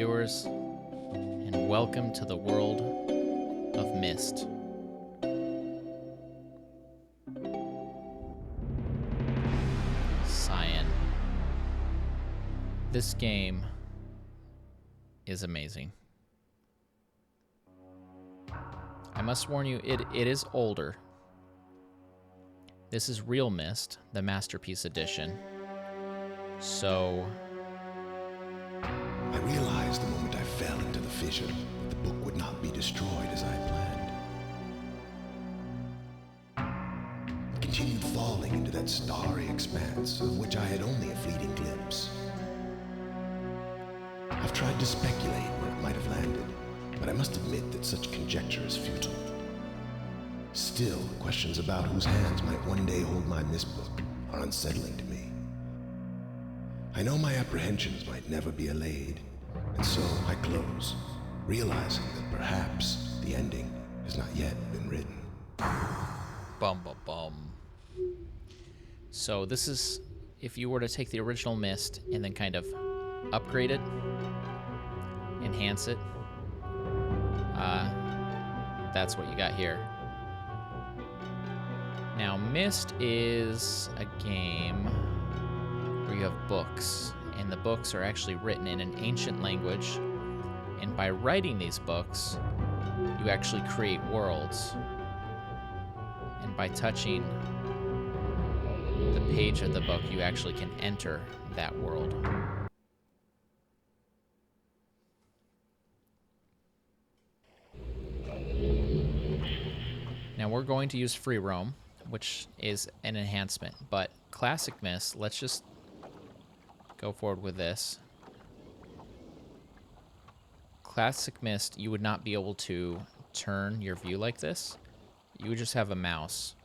viewers, and welcome to the world of Myst. Cyan. This game is amazing. I must warn you, it is older. This is realMyst, the Masterpiece Edition. So I realized the moment I fell into the fissure that the book would not be destroyed as I planned. It continued falling into that starry expanse of which I had only a fleeting glimpse. I've tried to speculate where it might have landed, but I must admit that such conjecture is futile. Still, questions about whose hands might one day hold my Myst book are unsettling to me. I know my apprehensions might never be allayed, and so I close, realizing that perhaps the ending has not yet been written. Bum bum bum. So this is if you were to take the original Myst and then kind of upgrade it, enhance it. That's what you got here. Now, Myst is a game where you have books, and the books are actually written in an ancient language, and by writing these books, you actually create worlds. And by touching the page of the book, you actually can enter that world. Now we're going to use free roam, which is an enhancement, but classic Myst, let's just go forward with this. Classic Myst, you would not be able to turn your view like this. You would just have a mouse,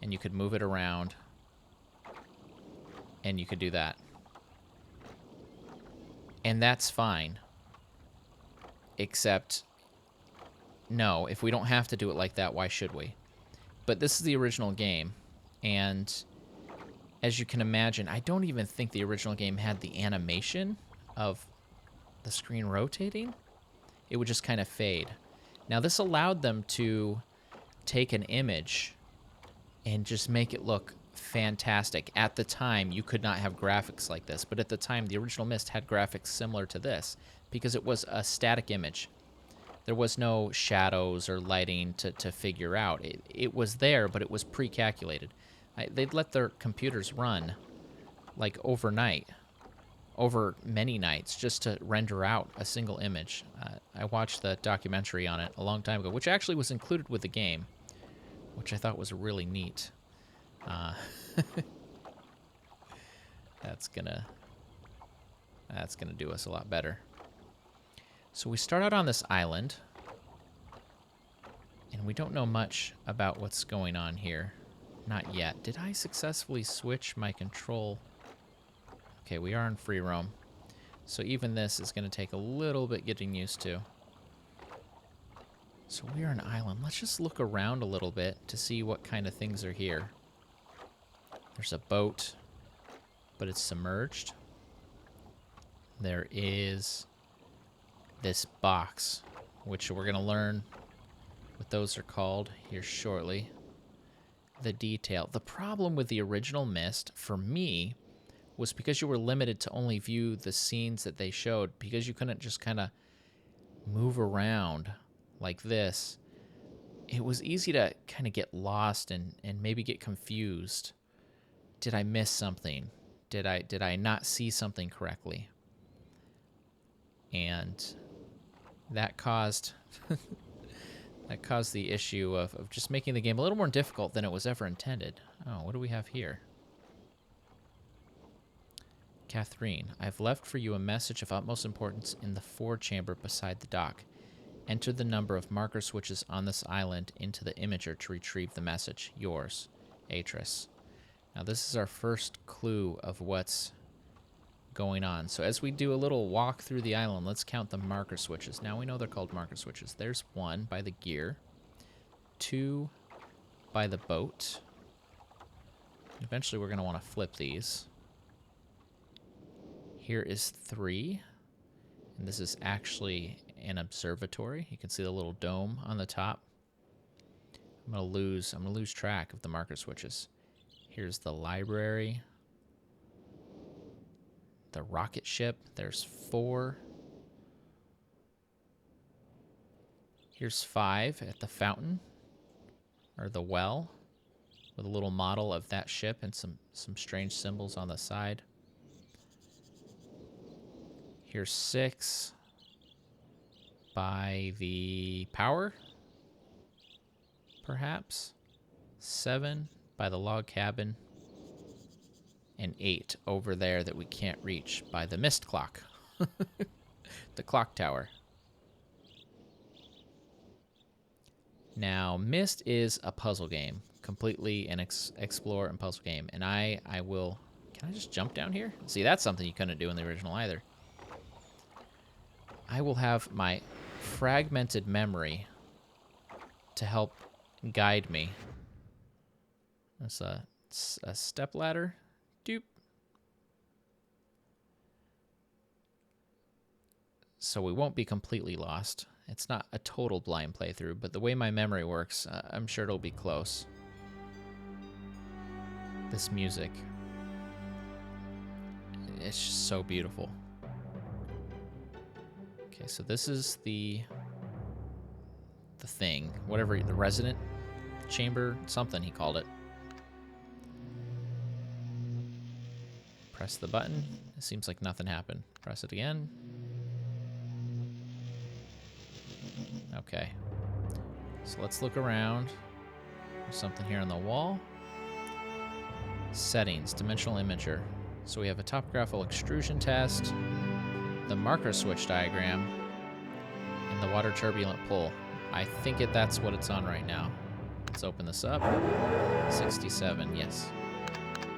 and you could move it around, and you could do that. And that's fine. Except, no, if we don't have to do it like that, why should we? But this is the original game, and as you can imagine, I don't even think the original game had the animation of the screen rotating. It would just kind of fade. Now, this allowed them to take an image and just make it look fantastic. At the time, you could not have graphics like this, but at the time, the original Myst had graphics similar to this because it was a static image. There was no shadows or lighting to figure out. It was there, but it was pre-calculated. They'd let their computers run like overnight, over many nights, just to render out a single image. I watched the documentary on it a long time ago, which actually was included with the game, which I thought was really neat. That's gonna do us a lot better. So we start out on this island, and we don't know much about what's going on here. Not yet. Did I successfully switch my control? Okay, we are in free roam. So even this is going to take a little bit getting used to. So we are an island. Let's just look around a little bit to see what kind of things are here. There's a boat, but it's submerged. There is this box, which we're going to learn what those are called here shortly. The detail. The problem with the original Myst, for me, was because you were limited to only view the scenes that they showed, because you couldn't just kind of move around like this. It was easy to kind of get lost and maybe get confused. Did I miss something? Did I not see something correctly? And that caused the issue of just making the game a little more difficult than it was ever intended. Oh, what do we have here? Catherine, I've left for you a message of utmost importance in the forechamber beside the dock. Enter the number of marker switches on this island into the imager to retrieve the message. Yours, Atris. Now, this is our first clue of what's going on. So as we do a little walk through the island, let's count the marker switches. Now we know they're called marker switches. There's one by the gear, two by the boat. Eventually we're going to want to flip these. Here is 3. And this is actually an observatory. You can see the little dome on the top. I'm gonna lose track of the marker switches. Here's the library. The rocket ship. There's 4. Here's 5 at the fountain, or the well, with a little model of that ship and some strange symbols on the side. Here's 6 by the power, perhaps. 7 by the log cabin. And 8 over there that we can't reach by the Myst clock. The clock tower. Now, Myst is a puzzle game. Completely an explore and puzzle game. And I will... Can I just jump down here? See, that's something you couldn't do in the original either. I will have my fragmented memory to help guide me. That's a step ladder. Doop. So we won't be completely lost. It's not a total blind playthrough, but the way my memory works, I'm sure it'll be close. This music. It's just so beautiful. Okay, so this is the thing. Whatever, the resident chamber, something he called it. Press the button. It seems like nothing happened. Press it again. Okay. So let's look around. There's something here on the wall. Settings, dimensional imager. So we have a topographical extrusion test, the marker switch diagram, and the water turbulent pull. I think that's what it's on right now. Let's open this up. 67, yes.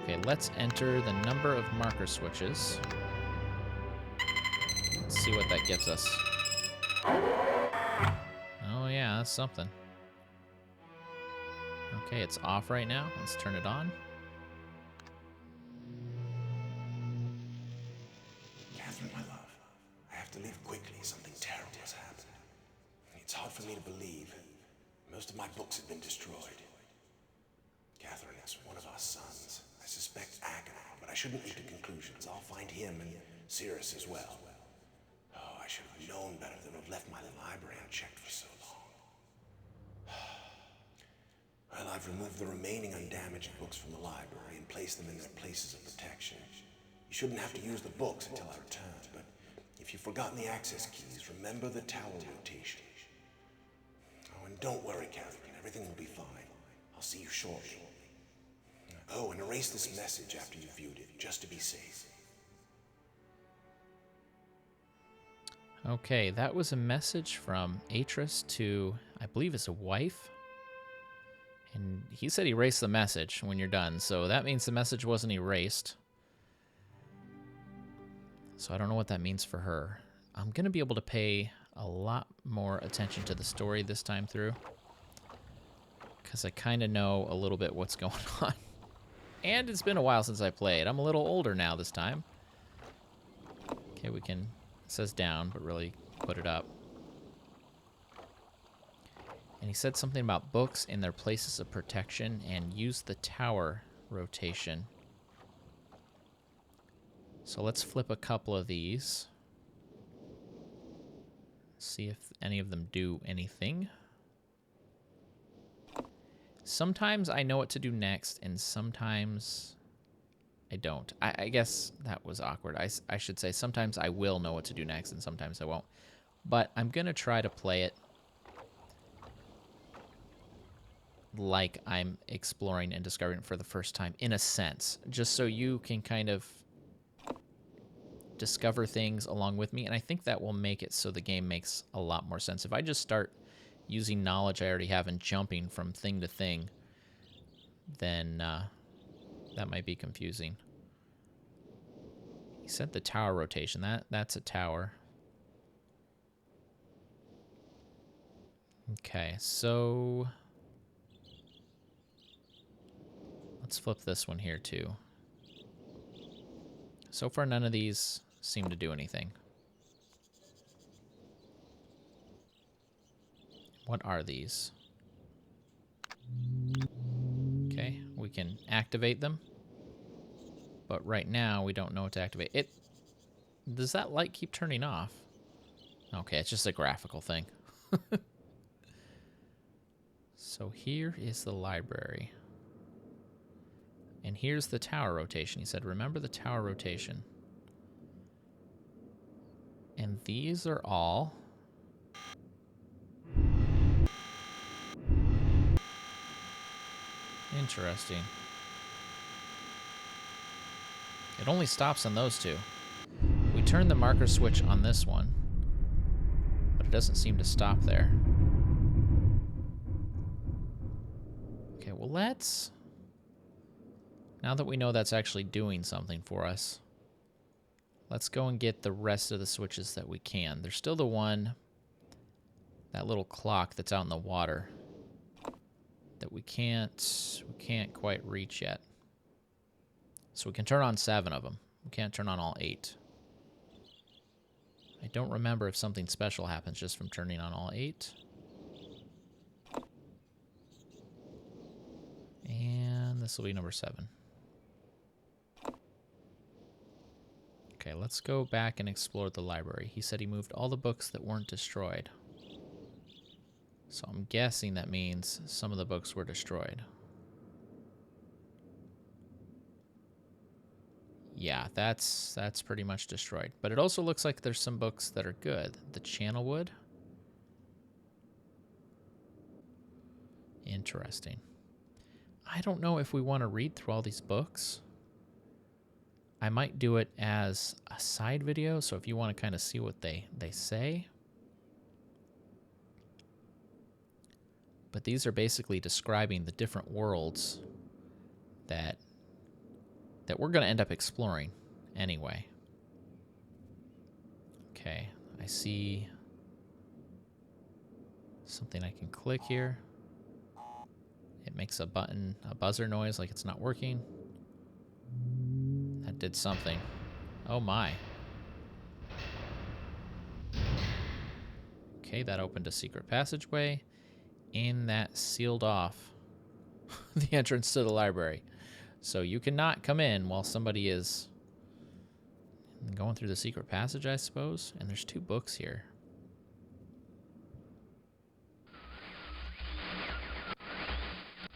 Okay, let's enter the number of marker switches. Let's see what that gives us. Oh yeah, that's something. Okay, it's off right now. Let's turn it on. Catherine, my love, I have to leave quickly. Something terrible has happened. It's hard for me to believe. Most of my books have been destroyed. Catherine, it's one of our sons. I suspect Agonite, but I shouldn't leap to conclusions. I'll find him and Cirrus as well. Oh, I should have known better than to have left my library unchecked for so long. Well, I've removed the remaining undamaged books from the library and placed them in their places of protection. You shouldn't have to use the books until I return, but if you've forgotten the access keys, remember the tower rotation. Oh, and don't worry, Catherine. Everything will be fine. I'll see you shortly. Oh, and erase this message after you've viewed it, just to be safe. Okay, that was a message from Atris to, I believe it's a wife. And he said erase the message when you're done, so that means the message wasn't erased. So I don't know what that means for her. I'm going to be able to pay a lot more attention to the story this time through, because I kind of know a little bit what's going on. And it's been a while since I played. I'm a little older now this time. Okay, we can... It says down, but really put it up. And he said something about books in their places of protection and use the tower rotation. So let's flip a couple of these. See if any of them do anything. Sometimes I know what to do next, and sometimes I don't. I guess that was awkward. I should say sometimes I will know what to do next, and sometimes I won't. But I'm going to try to play it like I'm exploring and discovering it for the first time, in a sense, just so you can kind of discover things along with me. And I think that will make it so the game makes a lot more sense. If I just start using knowledge I already have and jumping from thing to thing, then that might be confusing. He said the tower rotation. That's a tower. Okay, so let's flip this one here too. So far, none of these seem to do anything. What are these? Okay, we can activate them. But right now, we don't know what to activate. Does that light keep turning off? Okay, it's just a graphical thing. So here is the library. And here's the tower rotation. He said, remember the tower rotation. And these are all... Interesting. It only stops on those two. We turn the marker switch on this one, but it doesn't seem to stop there. Okay, well let's... Now that we know that's actually doing something for us, let's go and get the rest of the switches that we can. There's still the one, that little clock that's out in the water, that we can't quite reach yet. So we can turn on 7 of them. We can't turn on all 8. I don't remember if something special happens just from turning on all 8. And this will be number 7. Okay, let's go back and explore the library. He said he moved all the books that weren't destroyed. So I'm guessing that means some of the books were destroyed. Yeah, that's pretty much destroyed. But it also looks like there's some books that are good. The Channelwood. Interesting. I don't know if we want to read through all these books. I might do it as a side video, so if you want to kind of see what they say. But these are basically describing the different worlds that we're going to end up exploring anyway. Okay, I see something I can click here. It makes a buzzer noise like it's not working. That did something. Oh my. Okay, that opened a secret passageway, and that sealed off the entrance to the library. So you cannot come in while somebody is going through the secret passage, I suppose. And there's 2 books here.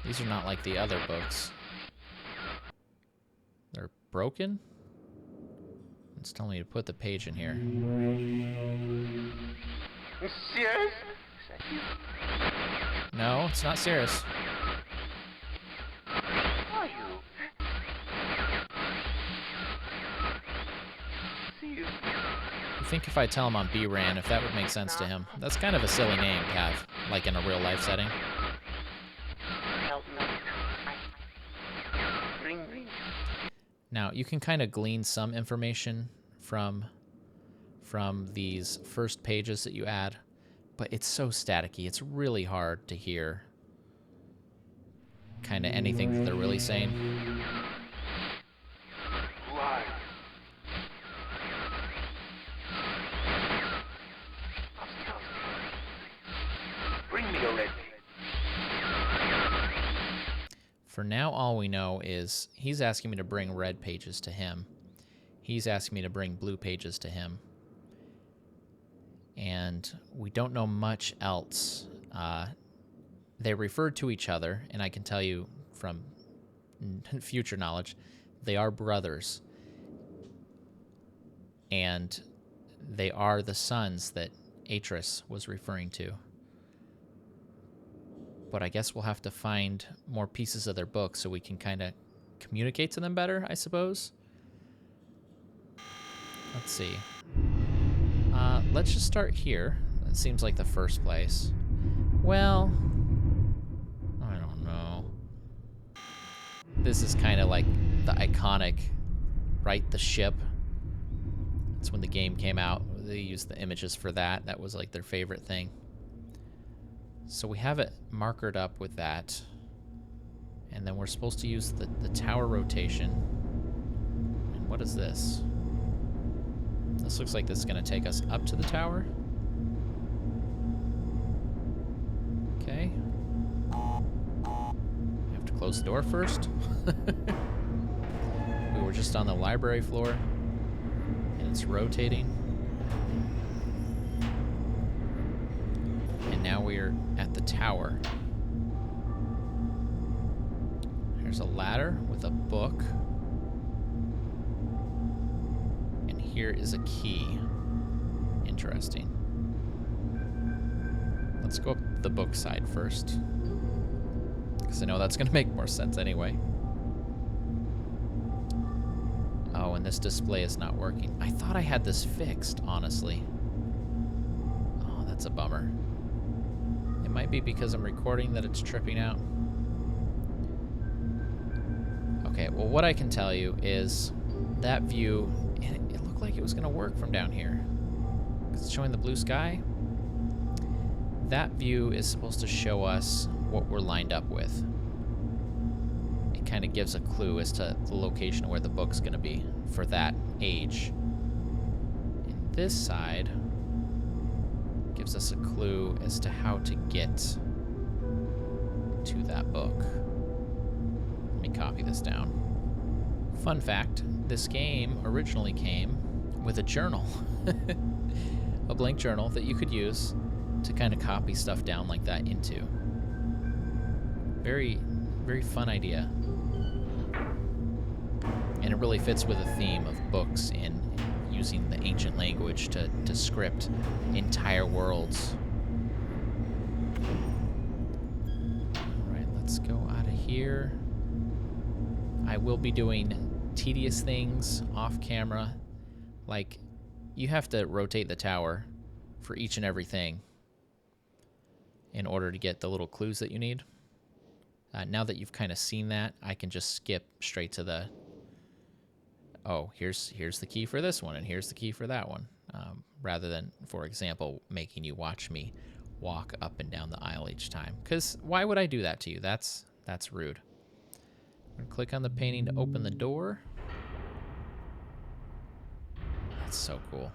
These are not like the other books. They're broken? It's telling me to put the page in here. Serious? No, it's not serious. Are you? See you. I think if I tell him I'm bRanN, if that would make sense to him. That's kind of a silly name to have, like in a real life setting. Help me. Ring. Now, you can kind of glean some information from these first pages that you add, but it's so staticky. It's really hard to hear kind of anything that they're really saying. Who are you? Bring me a red. For now, all we know is he's asking me to bring red pages to him. He's asking me to bring blue pages to him. And we don't know much else. They refer to each other, and I can tell you from future knowledge, they are brothers. And they are the sons that Atris was referring to. But I guess we'll have to find more pieces of their book so we can kind of communicate to them better, I suppose. Let's see. Let's just start here. That seems like the first place. Well, I don't know. This is kind of like the iconic, right? The ship. That's when the game came out. They used the images for that. That was like their favorite thing. So we have it markered up with that. And then we're supposed to use the tower rotation. And what is this? This looks like this is going to take us up to the tower. close the door first? We were just on the library floor, and it's rotating. And now we're at the tower. There's a ladder with a book. And here is a key. Interesting. Let's go up the book side first, because I know that's going to make more sense anyway. Oh, and this display is not working. I thought I had this fixed, honestly. Oh, that's a bummer. It might be because I'm recording that it's tripping out. Okay, well, what I can tell you is that view, it looked like it was going to work from down here. Because it's showing the blue sky. That view is supposed to show us what we're lined up with. It kind of gives a clue as to the location where the book's going to be for that age. And this side gives us a clue as to how to get to that book. Let me copy this down. Fun fact, this game originally came with a journal. A blank journal that you could use to kind of copy stuff down like that into. Very, very fun idea. And it really fits with the theme of books and using the ancient language to script entire worlds. Alright, let's go out of here. I will be doing tedious things off camera. Like, you have to rotate the tower for each and everything in order to get the little clues that you need. Now that you've kind of seen that, I can just skip straight to the, oh, here's the key for this one, and here's the key for that one, rather than, for example, making you watch me walk up and down the aisle each time. Because why would I do that to you? That's rude. I'm going to click on the painting to open the door. That's so cool.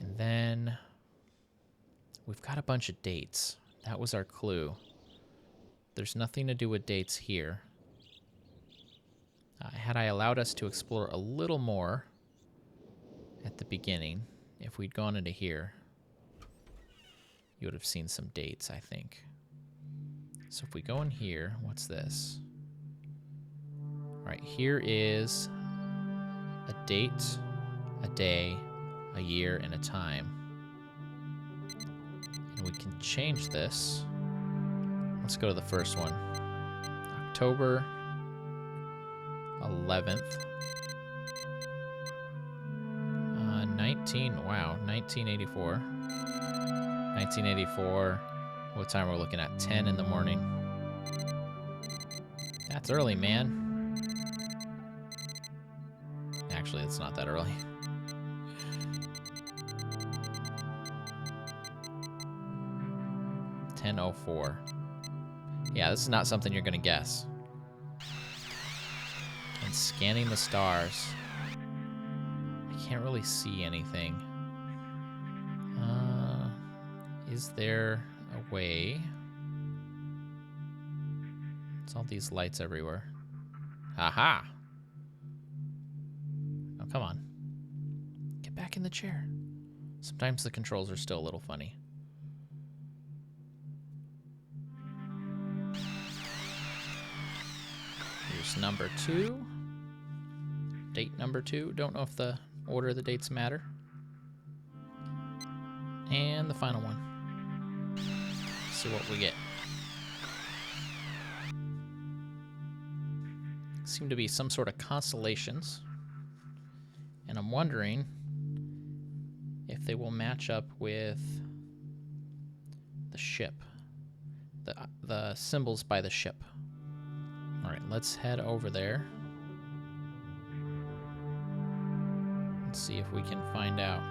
And then we've got a bunch of dates. That was our clue. There's nothing to do with dates here. Had I allowed us to explore a little more at the beginning, if we'd gone into here, you would have seen some dates, I think. So if we go in here, what's this? Right, here is a date, a day, a year, and a time. And we can change this. Let's go to the first one. October 11th. 1984. 1984. What time are we looking at? 10 in the morning. That's early, man. Actually, it's not that early. $10:04. Yeah, this is not something you're gonna guess. And scanning the stars. I can't really see anything. Is there a way? It's all these lights everywhere. Aha! Oh, come on. Get back in the chair. Sometimes the controls are still a little funny. Here's number 2. Date number 2. Don't know if the order of the dates matter. And the final one. Let's see what we get. Seem to be some sort of constellations. And I'm wondering if they will match up with the ship. The symbols by the ship. Alright, let's head over there. Let's see if we can find out.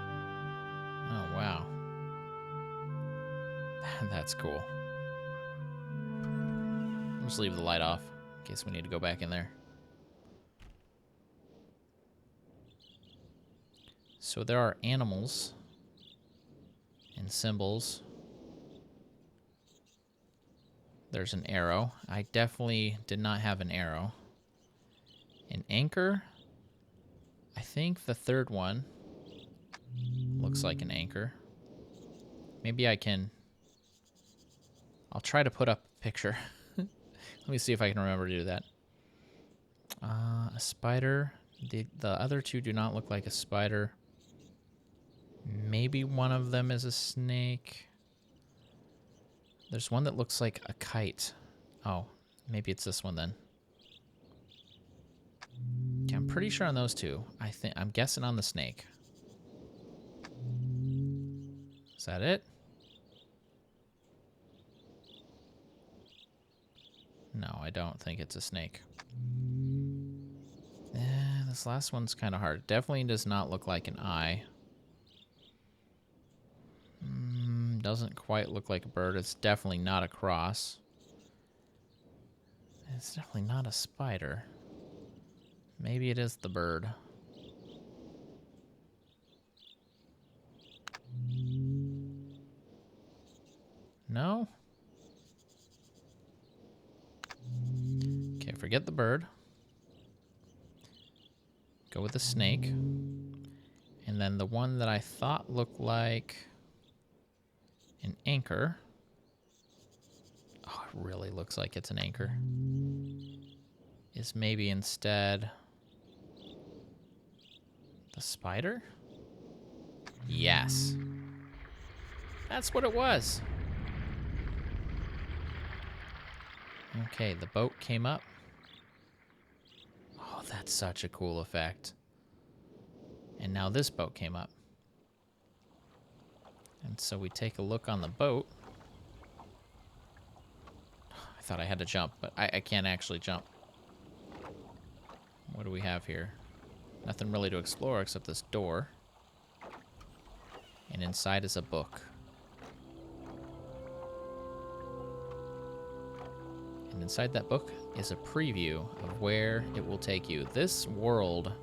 Oh, wow. That's cool. I'll just leave the light off in case we need to go back in there. So there are animals and symbols There's an arrow. I definitely did not have an arrow. An anchor. I think the third one looks like an anchor. Maybe I can... I'll try to put up a picture. Let me see if I can remember to do that. A spider. The other two do not look like a spider. Maybe one of them is a snake. There's one that looks like a kite. Oh, maybe it's this one then. Okay, I'm pretty sure on those two. I'm guessing on the snake. Is that it? No, I don't think it's a snake. This last one's kind of hard. Definitely does not look like an eye. Doesn't quite look like a bird. It's definitely not a cross. It's definitely not a spider. Maybe it is the bird. No? Okay, forget the bird. Go with the snake. And then the one that I thought looked like an anchor. Oh, it really looks like it's an anchor. Is maybe instead the spider? Yes. That's what it was. Okay, the boat came up. Oh, that's such a cool effect. And now this boat came up. And so we take a look on the boat. I thought I had to jump, but I can't actually jump. What do we have here? Nothing really to explore except this door. And inside is a book. And inside that book is a preview of where it will take you. This world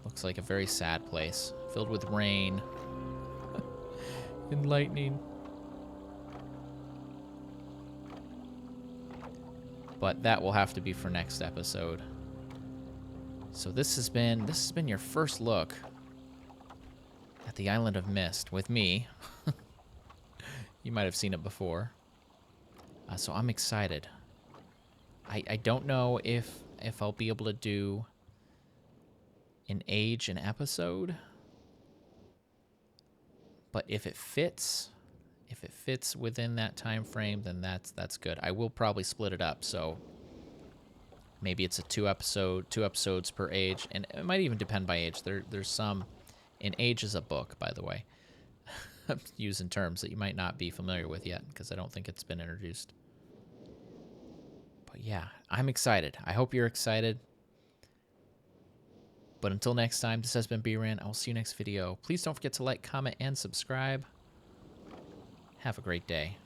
looks like a very sad place, filled with rain and lightning. But that will have to be for next episode. So this has been your first look at the island of Myst with me. You might have seen it before. So I'm excited. I don't know if I'll be able to do an episode, but if it fits within that time frame, then that's good. I will probably split it up, so maybe it's a two episodes per age, and it might even depend by age. There's some, and age is a book, by the way. I'm using terms that you might not be familiar with yet because I don't think it's been introduced. But yeah, I'm excited. I hope you're excited. But until next time, this has been bRanN. I will see you next video. Please don't forget to like, comment, and subscribe. Have a great day.